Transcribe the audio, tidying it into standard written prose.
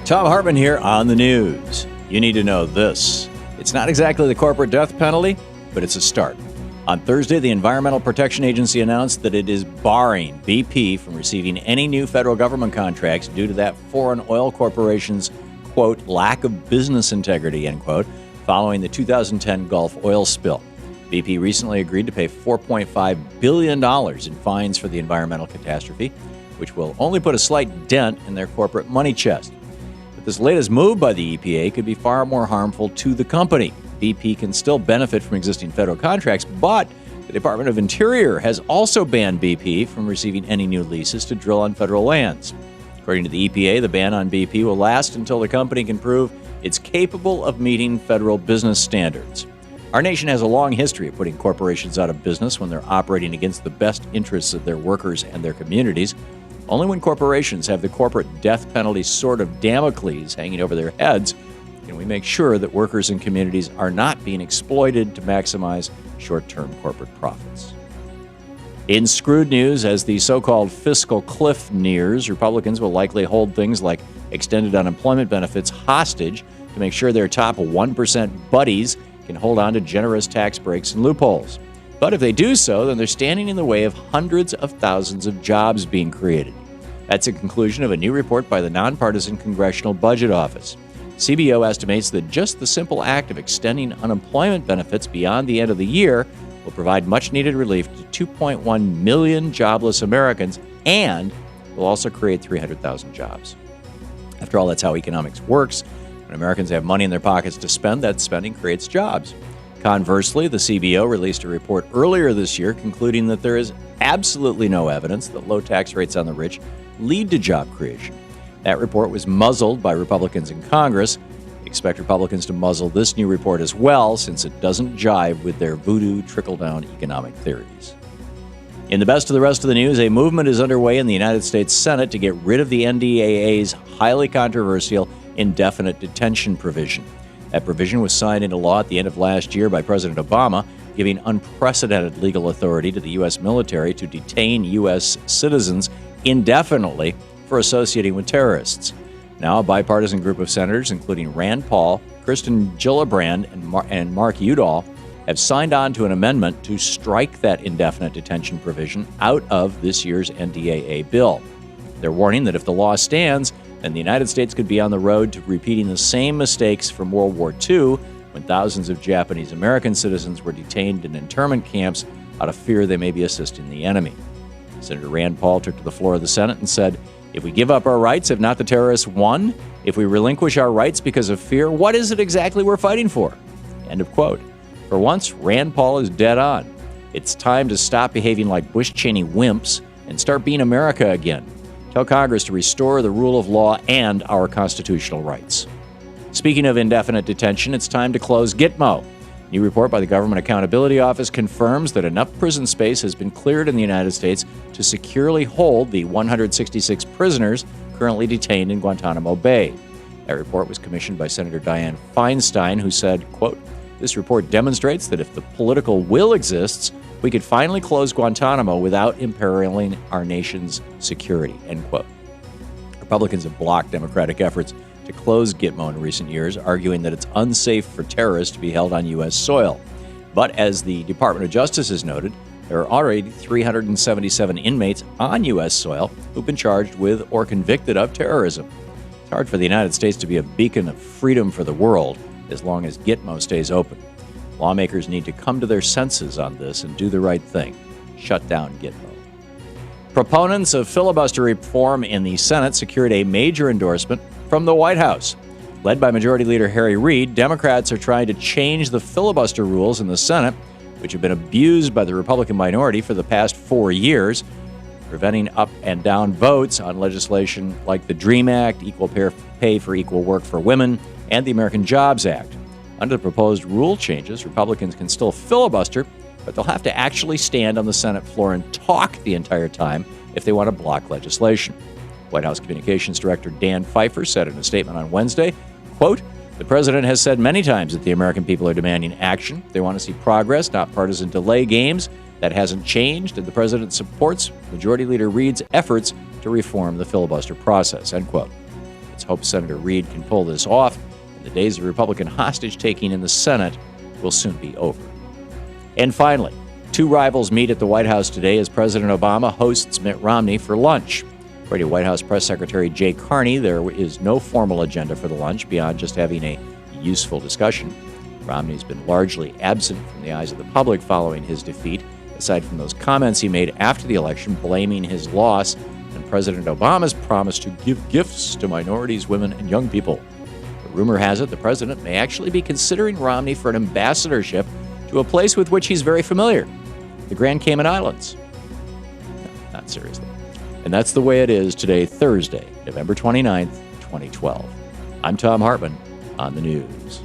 Thom Hartmann here on the news. You need to know this. It's not exactly the corporate death penalty, but it's a start. On Thursday, the Environmental Protection Agency announced that it is barring BP from receiving any new federal government contracts due to that foreign oil corporation's, quote, lack of business integrity, end quote, following the 2010 Gulf oil spill. BP recently agreed to pay $4.5 billion in fines for the environmental catastrophe, which will only put a slight dent in their corporate money chest. But this latest move by the EPA could be far more harmful to the company. BP can still benefit from existing federal contracts, but the Department of Interior has also banned BP from receiving any new leases to drill on federal lands. According to the EPA, the ban on BP will last until the company can prove it's capable of meeting federal business standards. Our nation has a long history of putting corporations out of business when they're operating against the best interests of their workers and their communities. Only when corporations have the corporate death penalty sword of Damocles hanging over their heads can we make sure that workers and communities are not being exploited to maximize short-term corporate profits. In screwed news, as the so-called Fiscal Cliff nears, Republicans will likely hold things like extended unemployment benefits hostage to make sure their top 1% buddies can hold on to generous tax breaks and loopholes. But if they do so, then they're standing in the way of hundreds of thousands of jobs being created. That's a conclusion of a new report by the nonpartisan Congressional Budget Office. CBO estimates that just the simple act of extending unemployment benefits beyond the end of the year will provide much-needed relief to 2.1 million jobless Americans and will also create 300,000 jobs. After all, that's how economics works. When Americans have money in their pockets to spend, that spending creates jobs. Conversely, the CBO released a report earlier this year concluding that there is absolutely no evidence that low tax rates on the rich lead to job creation. That report was muzzled by Republicans in Congress. We expect Republicans to muzzle this new report as well, since it doesn't jive with their voodoo trickle-down economic theories. In the best of the rest of the news, a movement is underway in the United States Senate to get rid of the NDAA's highly controversial Indefinite Detention provision. That provision was signed into law at the end of last year by President Obama, giving unprecedented legal authority to the U.S. military to detain U.S. citizens indefinitely for associating with terrorists. Now, a bipartisan group of senators, including Rand Paul, Kirsten Gillibrand, and Mark Udall, have signed on to an amendment to strike that indefinite detention provision out of this year's NDAA bill. They're warning that if the law stands, then the United States could be on the road to repeating the same mistakes from World War II, when thousands of Japanese American citizens were detained in internment camps out of fear they may be assisting the enemy. Senator Rand Paul took to the floor of the Senate and said, "If we give up our rights, have not the terrorists won? If we relinquish our rights because of fear, what is it exactly we're fighting for?" End of quote. For once, Rand Paul is dead on. It's time to stop behaving like Bush-Cheney wimps and start being America again. Tell Congress to restore the rule of law and our constitutional rights. Speaking of indefinite detention, it's time to close Gitmo. A new report by the Government Accountability Office confirms that enough prison space has been cleared in the United States to securely hold the 166 prisoners currently detained in Guantanamo Bay. That report was commissioned by Senator Dianne Feinstein, who said, quote, "This report demonstrates that if the political will exists, we could finally close Guantanamo without imperiling our nation's security," end quote. Republicans have blocked Democratic efforts to close Gitmo in recent years, arguing that it's unsafe for terrorists to be held on U.S. soil. But as the Department of Justice has noted, there are already 377 inmates on U.S. soil who've been charged with or convicted of terrorism. It's hard for the United States to be a beacon of freedom for the world as long as Gitmo stays open. Lawmakers need to come to their senses on this and do the right thing. Shut down Gitmo. Proponents of filibuster reform in the Senate secured a major endorsement from the White House. Led by Majority Leader Harry Reid, Democrats are trying to change the filibuster rules in the Senate, which have been abused by the Republican minority for the past 4 years, preventing up and down votes on legislation like the DREAM Act, Equal Pay for Equal Work for Women, and the American Jobs Act. Under the proposed rule changes, Republicans can still filibuster, but they'll have to actually stand on the Senate floor and talk the entire time if they want to block legislation. White House Communications Director Dan Pfeiffer said in a statement on Wednesday, quote, "The president has said many times that the American people are demanding action. They want to see progress, not partisan delay games. That hasn't changed, and the president supports Majority Leader Reid's efforts to reform the filibuster process," end quote. It's hoped Senator Reid can pull this off, and the days of Republican hostage-taking in the Senate will soon be over. And finally, two rivals meet at the White House today as President Obama hosts Mitt Romney for lunch. According to White House Press Secretary Jay Carney, there is no formal agenda for the lunch beyond just having a useful discussion. Romney's been largely absent from the eyes of the public following his defeat, aside from those comments he made after the election blaming his loss and President Obama's promise to give gifts to minorities, women, and young people. The rumor has it the president may actually be considering Romney for an ambassadorship to a place with which he's very familiar, the Grand Cayman Islands. No, not seriously. And that's the way it is today, Thursday, November 29th, 2012. I'm Thom Hartmann on the news.